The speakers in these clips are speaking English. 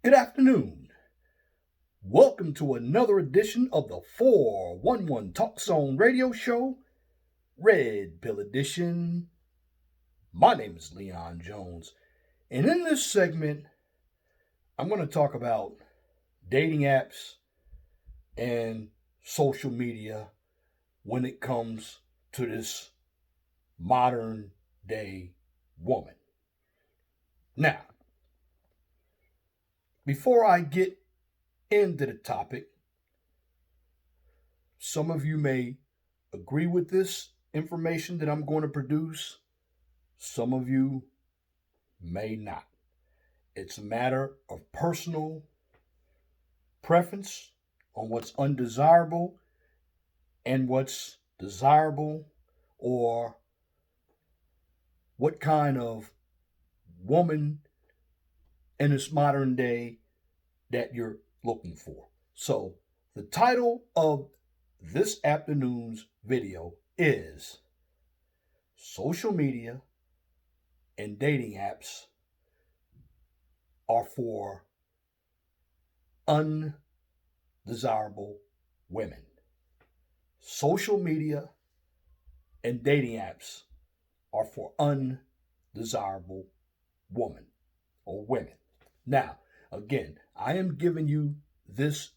Good afternoon. Welcome to another edition of the 411 Talk Zone radio show, Red Pill Edition. My name is Leon Jones, and in this segment, I'm going to talk about dating apps and social media when it comes to this modern day woman. Now, before I get into the topic, some of you may agree with this information that I'm going to produce. Some of you may not. It's a matter of personal preference on what's undesirable and what's desirable, or what kind of woman in this modern day that you're looking for. So, the title of this afternoon's video is Social Media and Dating Apps are for undesirable women. Social media and dating apps are for undesirable women or women. Now, again, I am giving you this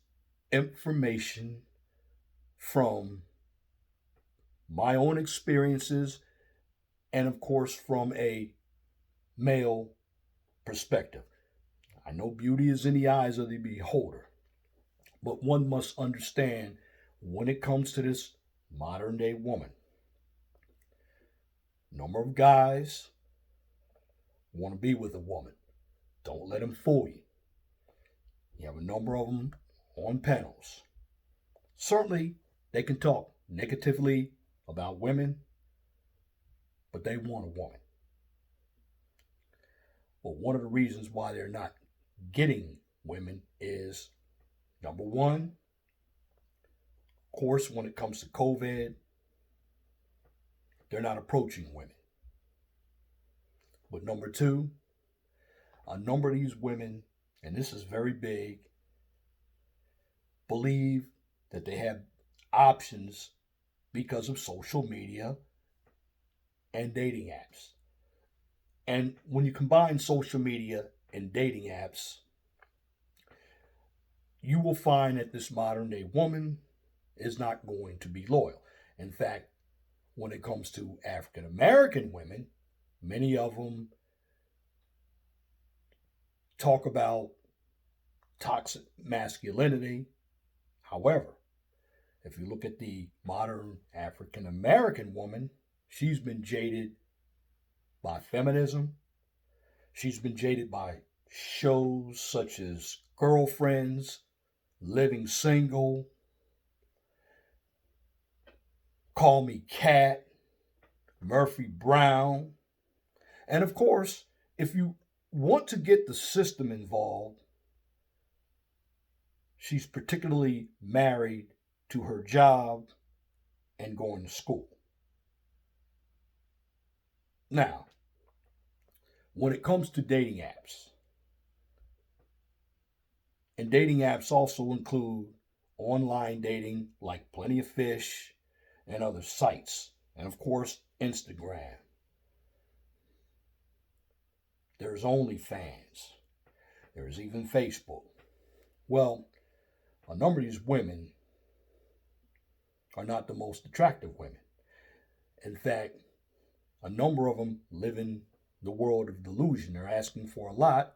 information from my own experiences and, of course, from a male perspective. I know beauty is in the eyes of the beholder, but one must understand when it comes to this modern day woman, number of guys want to be with a woman. Don't let them fool you. You have a number of them on panels. Certainly, they can talk negatively about women, but they want a woman. Well, one of the reasons why they're not getting women is, number one, of course, when it comes to COVID, they're not approaching women. But number two, a number of these women, and this is very big, believe that they have options because of social media and dating apps. And when you combine social media and dating apps, you will find that this modern day woman is not going to be loyal. In fact, when it comes to African American women, many of them talk about toxic masculinity. However, if you look at the modern African American woman, she's been jaded by feminism. She's been jaded by shows such as Girlfriends, Living Single, Call Me Cat, Murphy Brown. And of course, if you want to get the system involved, she's particularly married to her job and going to school. Now, when it comes to dating apps, and dating apps also include online dating like Plenty of Fish and other sites, and of course, Instagram. There's OnlyFans. There's even Facebook. Well, a number of these women are not the most attractive women. In fact, a number of them live in the world of delusion. They're asking for a lot,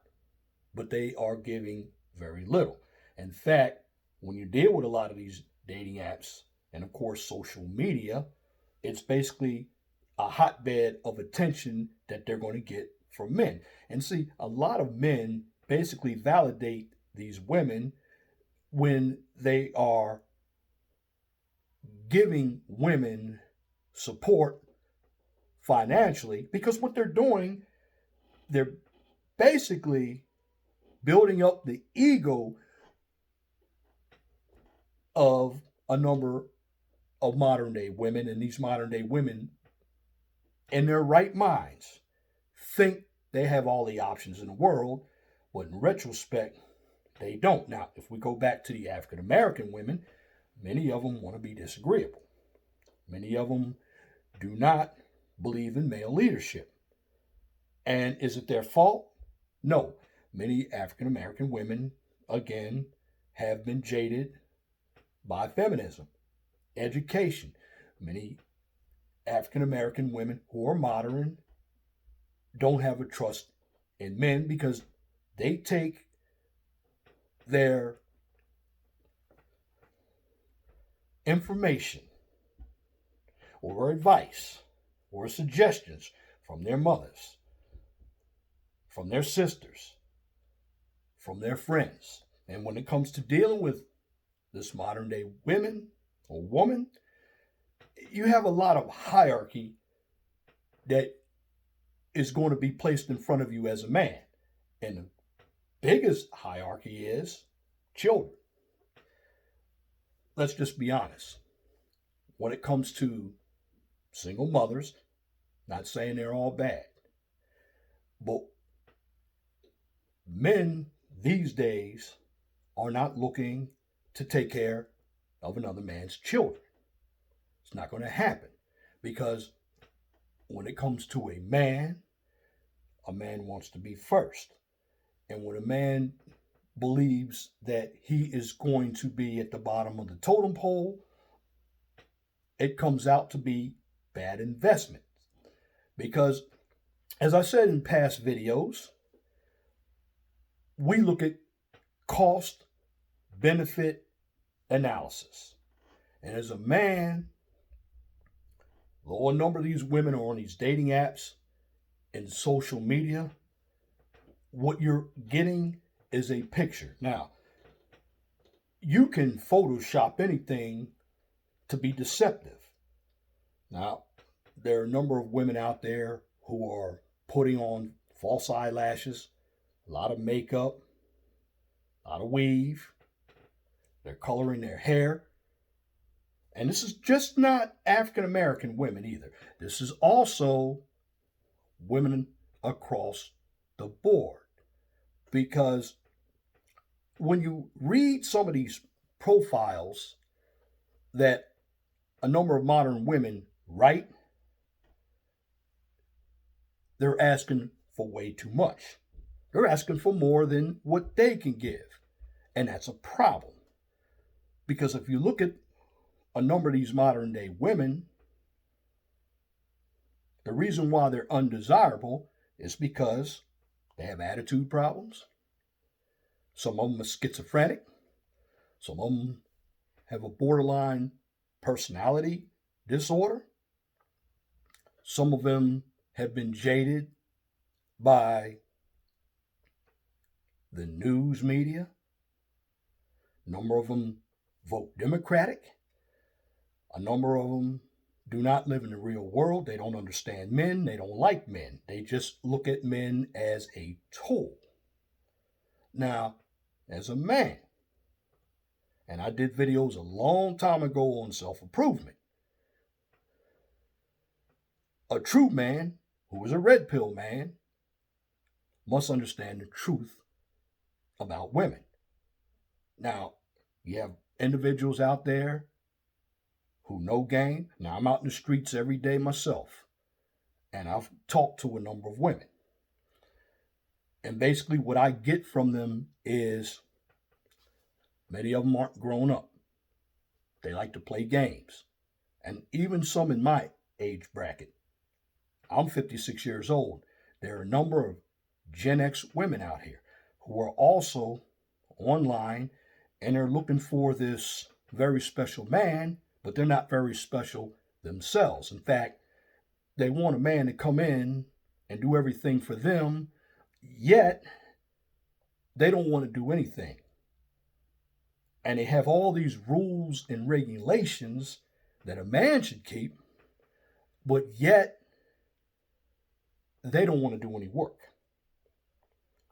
but they are giving very little. In fact, when you deal with a lot of these dating apps and, of course, social media, it's basically a hotbed of attention that they're going to get from men. And see, a lot of men basically validate these women when they are giving women support financially, because what they're doing, they're basically building up the ego of a number of modern day women, and these modern day women in their right minds think they have all the options in the world, but in retrospect, They don't. Now, if we go back to the African American women, many of them want to be disagreeable. Many of them do not believe in male leadership. And is it their fault? No. Many African American women, again, have been jaded by feminism, education. Many African American women who are modern don't have a trust in men because they take their information or advice or suggestions from their mothers, from their sisters, from their friends. And when it comes to dealing with this modern day women or woman, you have a lot of hierarchy that is going to be placed in front of you as a man. And the biggest hierarchy is children. Let's just be honest. When it comes to single mothers, not saying they're all bad, but men these days are not looking to take care of another man's children. It's not going to happen because when it comes to a man wants to be first. And when a man believes that he is going to be at the bottom of the totem pole, it comes out to be bad investment. Because, as I said in past videos, we look at cost benefit analysis. And as a man, a lower number of these women are on these dating apps and social media. What you're getting is a picture. Now, you can Photoshop anything to be deceptive. Now, there are a number of women out there who are putting on false eyelashes, a lot of makeup, a lot of weave. They're coloring their hair. And this is just not African American women either. This is also women across the board. Because when you read some of these profiles that a number of modern women write, they're asking for way too much. They're asking for more than what they can give. And that's a problem. Because if you look at a number of these modern day women, the reason why they're undesirable is because they have attitude problems. Some of them are schizophrenic. Some of them have a borderline personality disorder. Some of them have been jaded by the news media. A number of them vote Democratic. A number of them do not live in the real world. They don't understand men. They don't like men. They just look at men as a tool. Now, as a man, and I did videos a long time ago on self-improvement, a true man who is a red pill man must understand the truth about women. Now, you have individuals out there who know game. Now, I'm out in the streets every day myself, and I've talked to a number of women. And basically what I get from them is many of them aren't grown up. They like to play games. And even some in my age bracket. I'm 56 years old. There are a number of Gen X women out here who are also online, and they're looking for this very special man, but they're not very special themselves. In fact, they want a man to come in and do everything for them, yet they don't want to do anything. And they have all these rules and regulations that a man should keep, but yet they don't want to do any work.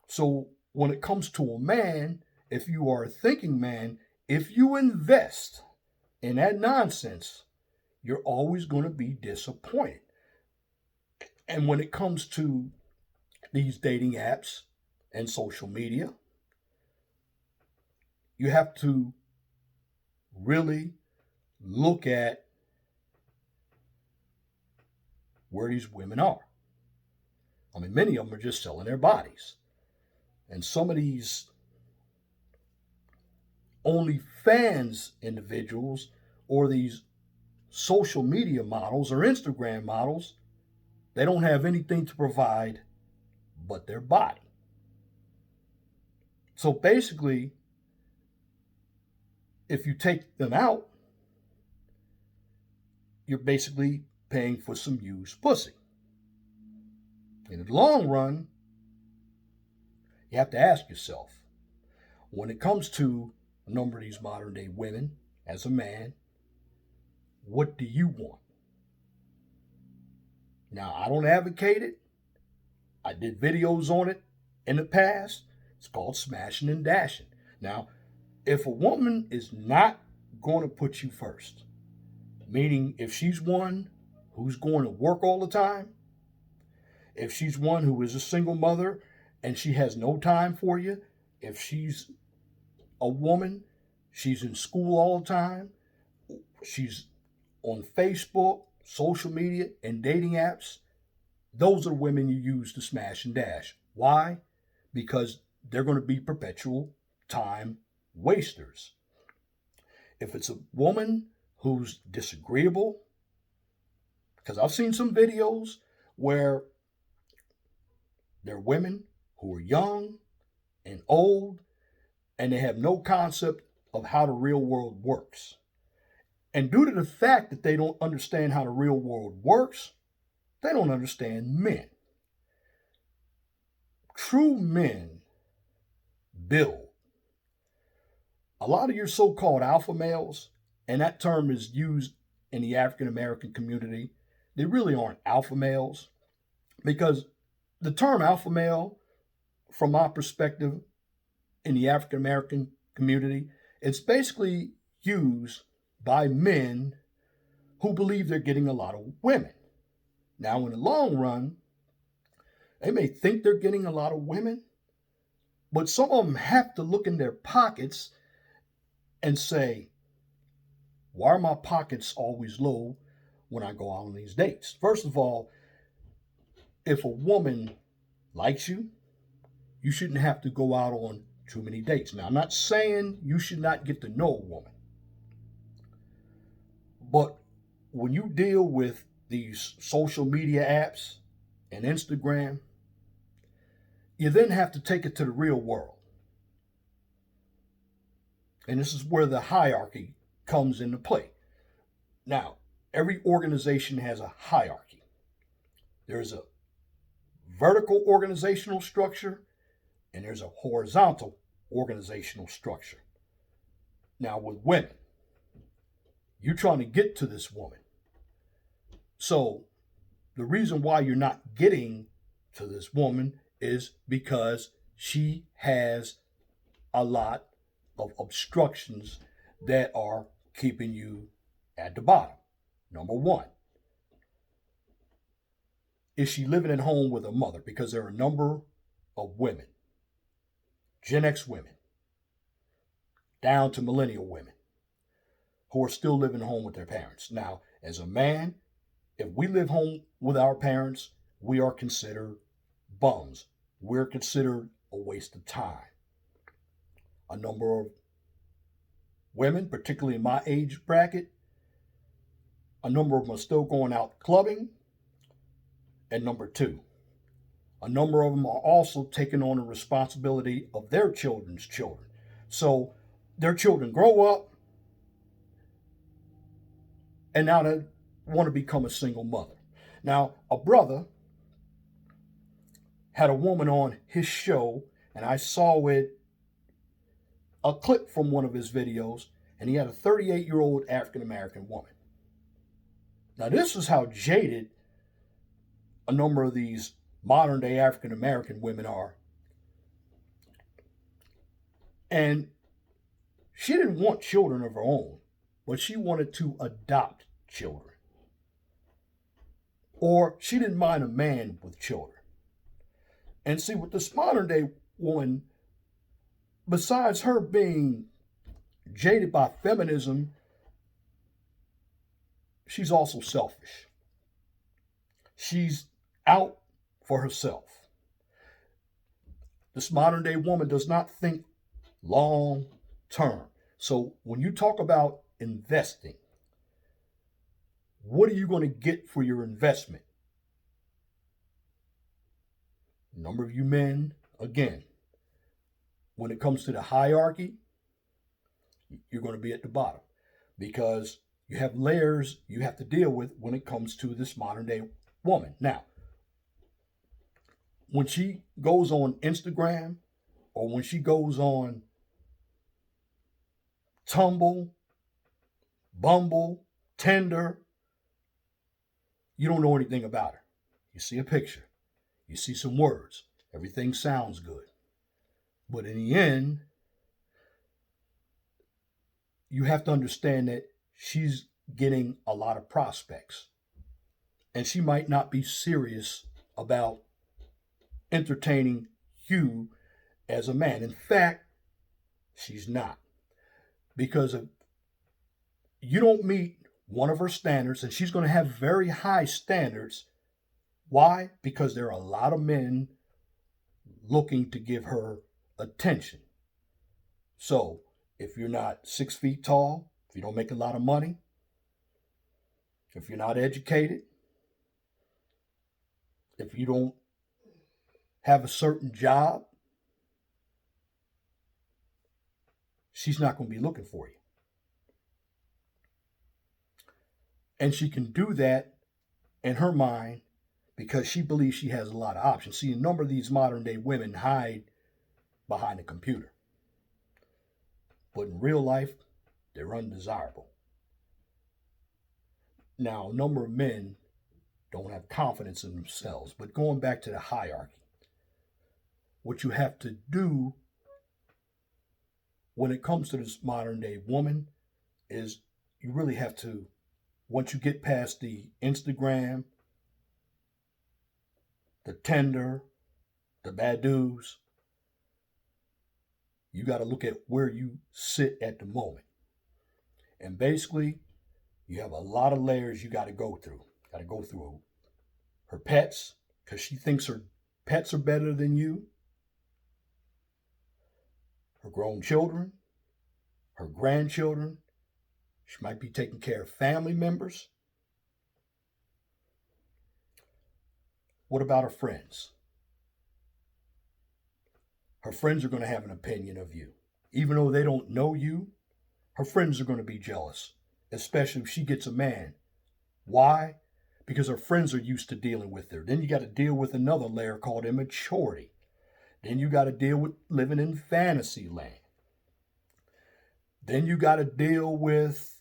So when it comes to a man, if you are a thinking man, if you invest in that nonsense, you're always going to be disappointed. And when it comes to these dating apps and social media, you have to really look at where these women are. I mean, many of them are just selling their bodies. And some of these OnlyFans individuals or these social media models or Instagram models, they don't have anything to provide but their body. So basically, if you take them out, you're basically paying for some used pussy. In the long run, you have to ask yourself, when it comes to a number of these modern day women, as a man, what do you want? Now, I don't advocate it. I did videos on it in the past. It's called smashing and dashing. Now, if a woman is not going to put you first, meaning if she's one who's going to work all the time, if she's one who is a single mother and she has no time for you, if she's a woman, she's in school all the time, she's on Facebook, social media, and dating apps, those are the women you use to smash and dash. Why? Because they're going to be perpetual time wasters. If it's a woman who's disagreeable, because I've seen some videos where they're women who are young and old and they have no concept of how the real world works. And due to the fact that they don't understand how the real world works, they don't understand men. True men build. A lot of your so-called alpha males, and that term is used in the African American community, they really aren't alpha males, because the term alpha male, from my perspective in the African American community, it's basically used by men who believe they're getting a lot of women. Now, in the long run, they may think they're getting a lot of women, but some of them have to look in their pockets and say, why are my pockets always low when I go out on these dates? First of all, if a woman likes you, you shouldn't have to go out on too many dates. Now, I'm not saying you should not get to know a woman, but when you deal with these social media apps and Instagram, you then have to take it to the real world. And this is where the hierarchy comes into play. Now, every organization has a hierarchy. There's a vertical organizational structure and there's a horizontal organizational structure. Now, with women, you're trying to get to this woman. So the reason why you're not getting to this woman is because she has a lot of obstructions that are keeping you at the bottom. Number one, is she living at home with her mother? Because there are a number of women, Gen X women, down to millennial women, who are still living home with their parents. Now, as a man, if we live home with our parents, we are considered bums. We're considered a waste of time. A number of women, particularly in my age bracket, a number of them are still going out clubbing. And number two, a number of them are also taking on the responsibility of their children's children. So their children grow up and now they want to become a single mother. Now, a brother had a woman on his show, and I saw it, a clip from one of his videos, and he had a 38-year-old African-American woman. Now, this is how jaded a number of these modern-day African-American women are. And she didn't want children of her own, but she wanted to adopt children. Or she didn't mind a man with children. And see, with this modern day woman, besides her being jaded by feminism, she's also selfish. She's out for herself. This modern day woman does not think long term. So when you talk about investing, what are you going to get for your investment? A number of you men, again, when it comes to the hierarchy, you're going to be at the bottom because you have layers you have to deal with when it comes to this modern day woman. Now, when she goes on Instagram or when she goes on Tumble, Bumble, Tinder, you don't know anything about her. You see a picture, you see some words, everything sounds good. But in the end, you have to understand that she's getting a lot of prospects. And she might not be serious about entertaining you as a man. In fact, she's not. Because if you don't meet one of her standards, and she's going to have very high standards. Why? Because there are a lot of men looking to give her attention. So, if you're not 6 feet tall, if you don't make a lot of money, if you're not educated, if you don't have a certain job, she's not going to be looking for you. And she can do that in her mind because she believes she has a lot of options. See, a number of these modern day women hide behind a computer. But in real life, they're undesirable. Now, a number of men don't have confidence in themselves. But going back to the hierarchy, what you have to do when it comes to this modern day woman is you really have to, once you get past the Instagram, the Tinder, the Badoo's, you got to look at where you sit at the moment. And basically, you have a lot of layers you got to go through. Got to go through her pets because she thinks her pets are better than you. Her grown children, her grandchildren. She might be taking care of family members. What about her friends? Her friends are going to have an opinion of you. Even though they don't know you, her friends are going to be jealous, especially if she gets a man. Why? Because her friends are used to dealing with her. Then you got to deal with another layer called immaturity. Then you got to deal with living in fantasy land. Then you got to deal with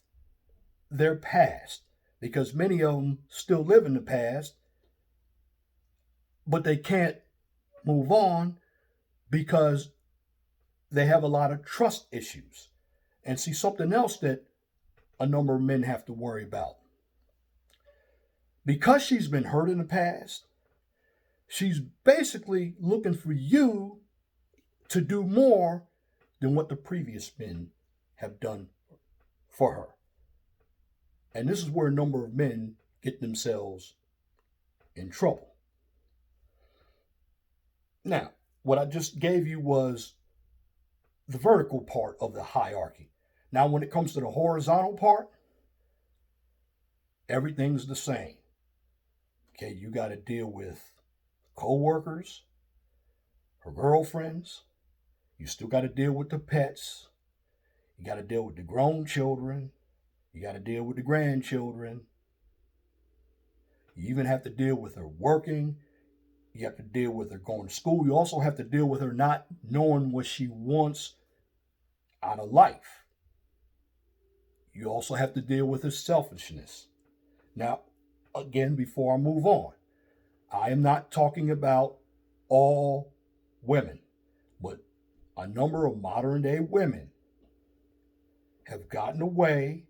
their past because many of them still live in the past, but they can't move on because they have a lot of trust issues. And see, something else that a number of men have to worry about. Because she's been hurt in the past, she's basically looking for you to do more than what the previous men have done for her. And this is where a number of men get themselves in trouble. Now, what I just gave you was the vertical part of the hierarchy. Now, when it comes to the horizontal part, everything's the same. Okay, you got to deal with co-workers, her girlfriends. You still got to deal with the pets. You got to deal with the grown children. You got to deal with the grandchildren. You even have to deal with her working. You have to deal with her going to school. You also have to deal with her not knowing what she wants out of life. You also have to deal with her selfishness. Now, again, before I move on, I am not talking about all women, but a number of modern day women have gotten away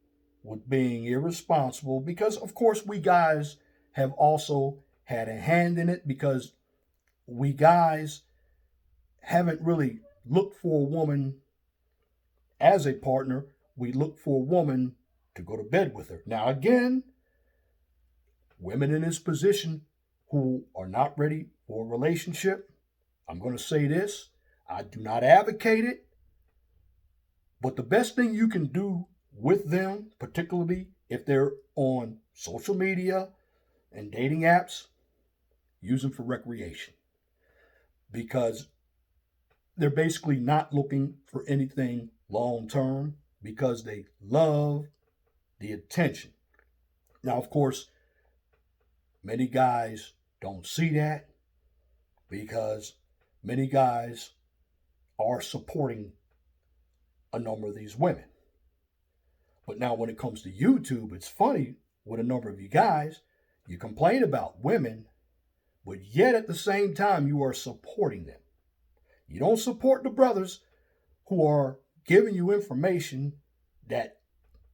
with being irresponsible because, of course, we guys have also had a hand in it because we guys haven't really looked for a woman as a partner, we look for a woman to go to bed with her. Now, again, women in this position who are not ready for a relationship, I'm going to say this, I do not advocate it, but the best thing you can do with them, particularly if they're on social media and dating apps, use them for recreation. Because they're basically not looking for anything long term because they love the attention. Now, of course, many guys don't see that because many guys are supporting a number of these women. But now, when it comes to YouTube, it's funny with a number of you guys, you complain about women, but yet at the same time, you are supporting them. You don't support the brothers who are giving you information that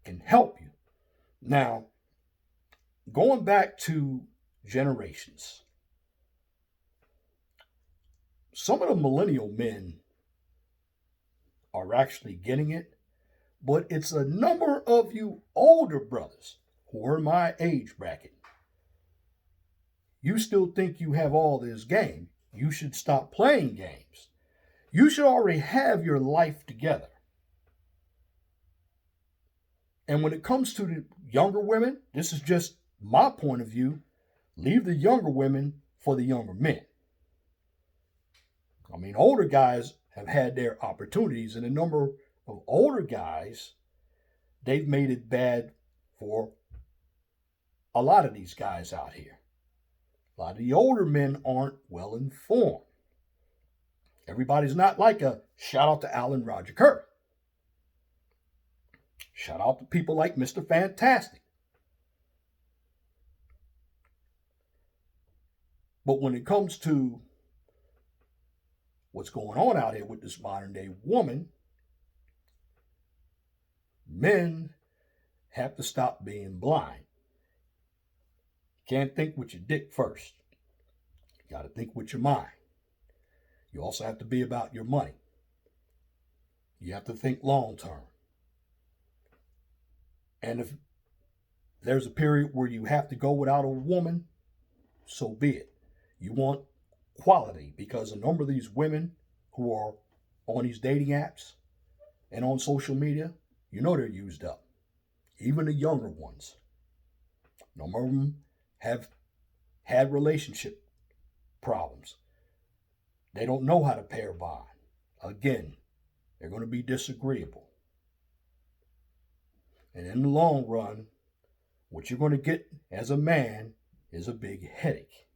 can help you. Now, going back to generations, some of the millennial men are actually getting it, but it's a number of you older brothers who are my age bracket. You still think you have all this game. You should stop playing games. You should already have your life together. And when it comes to the younger women, this is just my point of view. Leave the younger women for the younger men. I mean, older guys have had their opportunities, and a number of older guys, they've made it bad for a lot of these guys out here. A lot of the older men aren't well informed. Everybody's not like a shout out to Alan Roger Kerr. Shout out to people like Mr. Fantastic. But when it comes to what's going on out here with this modern day woman, men have to stop being blind. You can't think with your dick first. You got to think with your mind. You also have to be about your money. You have to think long term. And if there's a period where you have to go without a woman, so be it. You want quality because a number of these women who are on these dating apps and on social media, you know they're used up. Even the younger ones. A number of them have had relationship problems. They don't know how to pair bond. Again, they're going to be disagreeable. And in the long run, what you're going to get as a man is a big headache.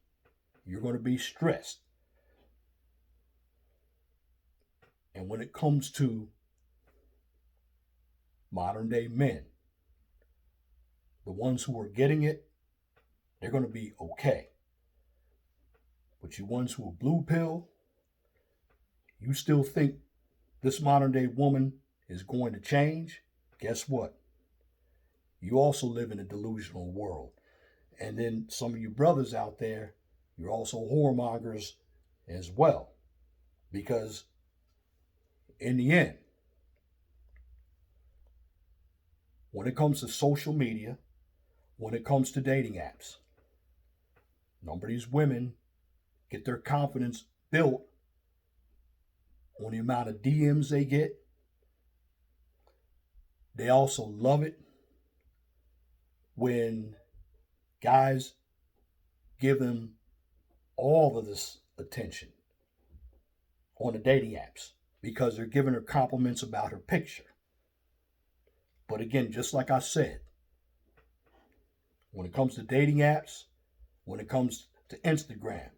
You're going to be stressed. And when it comes to modern day men, the ones who are getting it, they're going to be okay. But you ones who are blue pill, you still think this modern day woman is going to change? Guess what? You also live in a delusional world. And then some of you brothers out there, you're also whoremongers as well. Because in the end, when it comes to social media, when it comes to dating apps, a number of these women get their confidence built on the amount of DMs they get. They also love it when guys give them all of this attention on the dating apps because they're giving her compliments about her picture. But again, just like I said, when it comes to dating apps, when it comes to Instagram,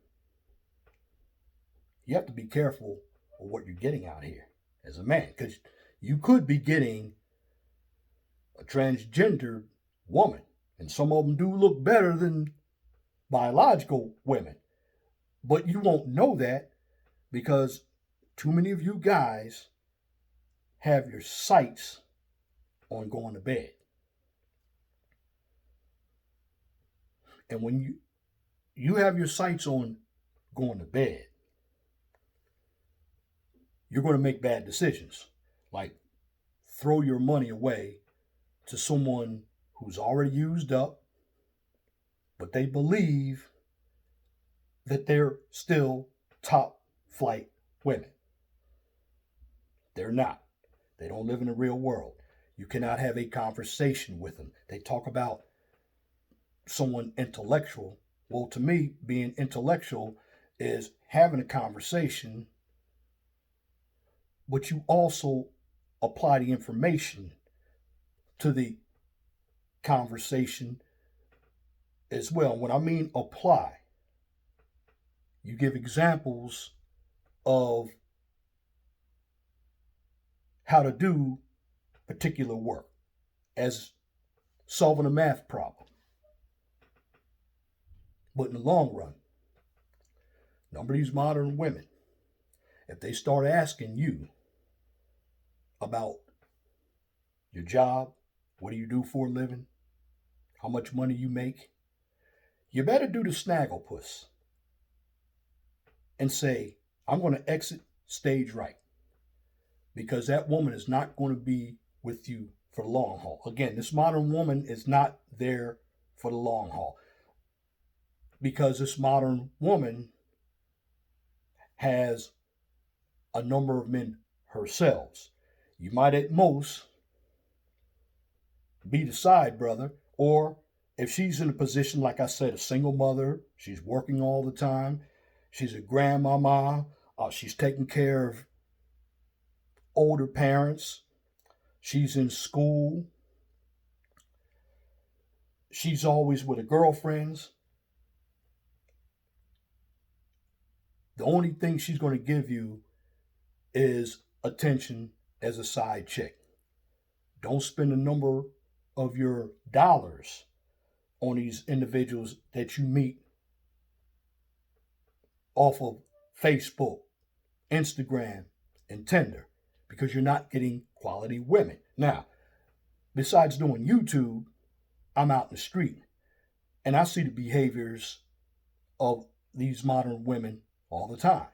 you have to be careful of what you're getting out here as a man, because you could be getting a transgender woman, and some of them do look better than biological women, but you won't know that because too many of you guys have your sights on going to bed. And when you have your sights on going to bed, you're going to make bad decisions. Like throw your money away to someone who's already used up, but they believe that they're still top flight women. They're not. They don't live in the real world. You cannot have a conversation with them. They talk about someone intellectual. Well, to me, being intellectual is having a conversation, but you also apply the information to the conversation as well. When I mean apply, you give examples of how to do particular work, as solving a math problem. But in the long run, a number of these modern women, if they start asking you about your job, what do you do for a living, how much money you make, you better do the snagglepuss and say, I'm going to exit stage right, because that woman is not going to be with you for the long haul. Again, this modern woman is not there for the long haul, because this modern woman has a number of men herself. You might at most be the side brother, or if she's in a position, like I said, a single mother, she's working all the time, she's a grandmama, she's taking care of older parents, she's in school, she's always with her girlfriends. The only thing she's going to give you is attention as a side chick. Don't spend a number of your dollars on these individuals that you meet off of Facebook, Instagram, and Tinder, because you're not getting quality women. Now, besides doing YouTube, I'm out in the street and I see the behaviors of these modern women all the time.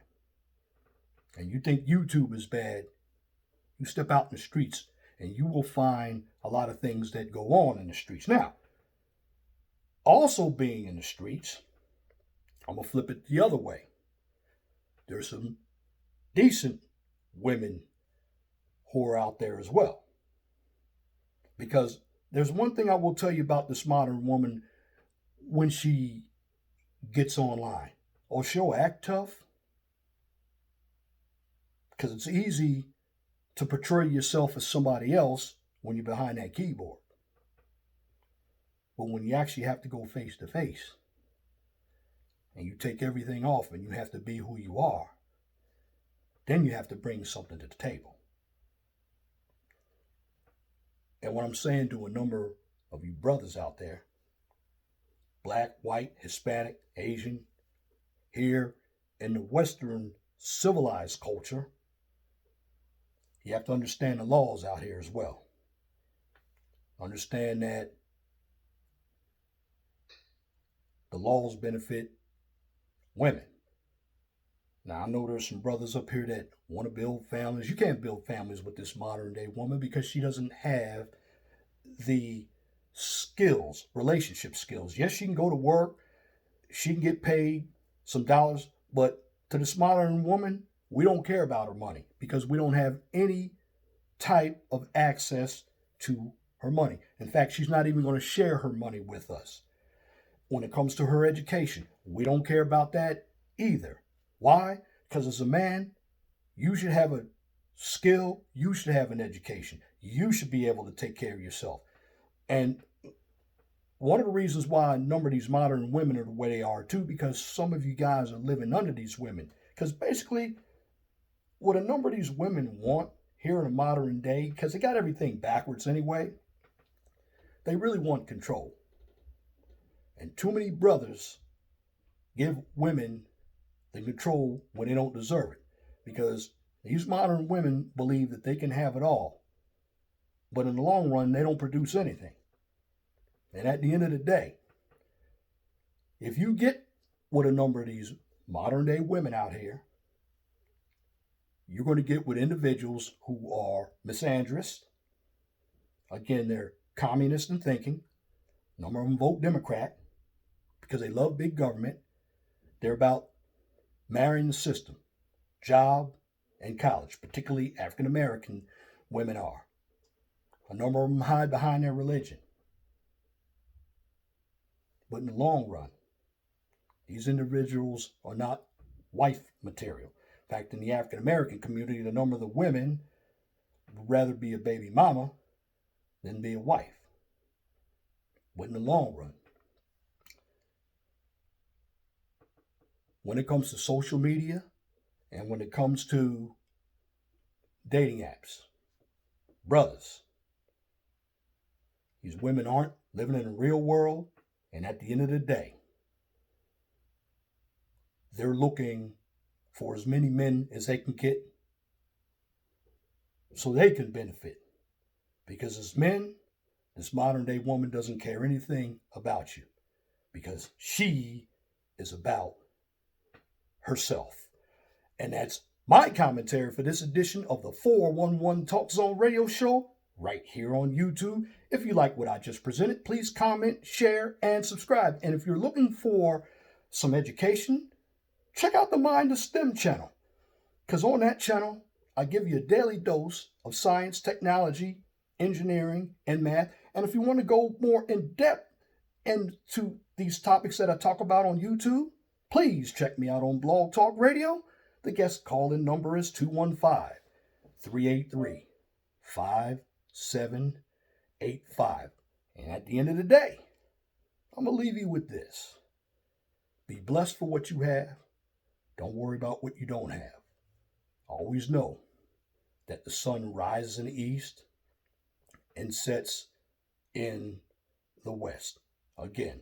And you think YouTube is bad, you step out in the streets and you will find a lot of things that go on in the streets. Now, also being in the streets, I'm going to flip it the other way. There's some decent women who are out there as well. Because there's one thing I will tell you about this modern woman when she gets online. Oh, she'll act tough, because it's easy to portray yourself as somebody else when you're behind that keyboard. But when you actually have to go face to face and you take everything off and you have to be who you are, then you have to bring something to the table. And what I'm saying to a number of you brothers out there, black, white, Hispanic, Asian, here in the Western civilized culture, you have to understand the laws out here as well. Understand that the laws benefit women. Now, I know there's some brothers up here that want to build families. You can't build families with this modern day woman because she doesn't have the skills, relationship skills. Yes, she can go to work, she can get paid some dollars, but to this modern woman, we don't care about her money because we don't have any type of access to her money. In fact, she's not even going to share her money with us. When it comes to her education, we don't care about that either. Why? Because as a man, you should have a skill, you should have an education, you should be able to take care of yourself. And one of the reasons why a number of these modern women are the way they are too, because some of you guys are living under these women. Because basically, what a number of these women want here in the modern day, because they got everything backwards anyway, they really want control. And too many brothers give women the control when they don't deserve it. Because these modern women believe that they can have it all. But in the long run, they don't produce anything. And at the end of the day, if you get with a number of these modern day women out here, you're going to get with individuals who are misandrous, Again, they're communist in thinking. A number of them vote Democrat because they love big government. They're about marrying the system, job, and college, particularly African American women are. A number of them hide behind their religion. But in the long run, these individuals are not wife material. In fact, in the African American community, the number of the women would rather be a baby mama than be a wife. But in the long run, when it comes to social media and when it comes to dating apps, brothers, these women aren't living in the real world, and at the end of the day, they're looking for as many men as they can get so they can benefit. Because as men, this modern day woman doesn't care anything about you because she is about herself. And that's my commentary for this edition of the 411 Talk Zone Radio Show right here on YouTube. If you like what I just presented, please comment, share, and subscribe. And if you're looking for some education, check out the Mind of STEM channel. Because on that channel, I give you a daily dose of science, technology, engineering, and math. And if you want to go more in depth into these topics that I talk about on YouTube, please check me out on Blog Talk Radio. The guest call-in number is 215-383-5785. And at the end of the day, I'm going to leave you with this. Be blessed for what you have. Don't worry about what you don't have. Always know that the sun rises in the east and sets in the west. Again,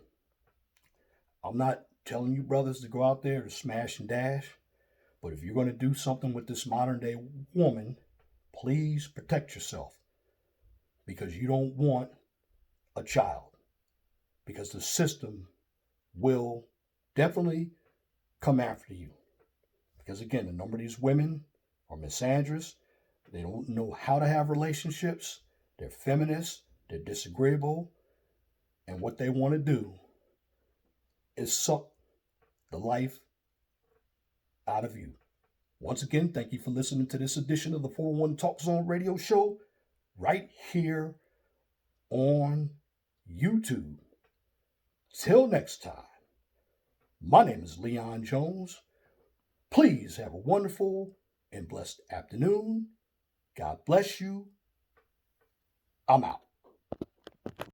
I'm not telling you brothers to go out there to smash and dash, but if you're going to do something with this modern day woman, please protect yourself because you don't want a child, because the system will definitely come after you. Because again, a number of these women are misandrous. They don't know how to have relationships. They're feminists. They're disagreeable. And what they want to do is suck the life out of you. Once again, thank you for listening to this edition of the 401 Talk Zone Radio Show right here on YouTube. Till next time, my name is Leon Jones. Please have a wonderful and blessed afternoon. God bless you. I'm out.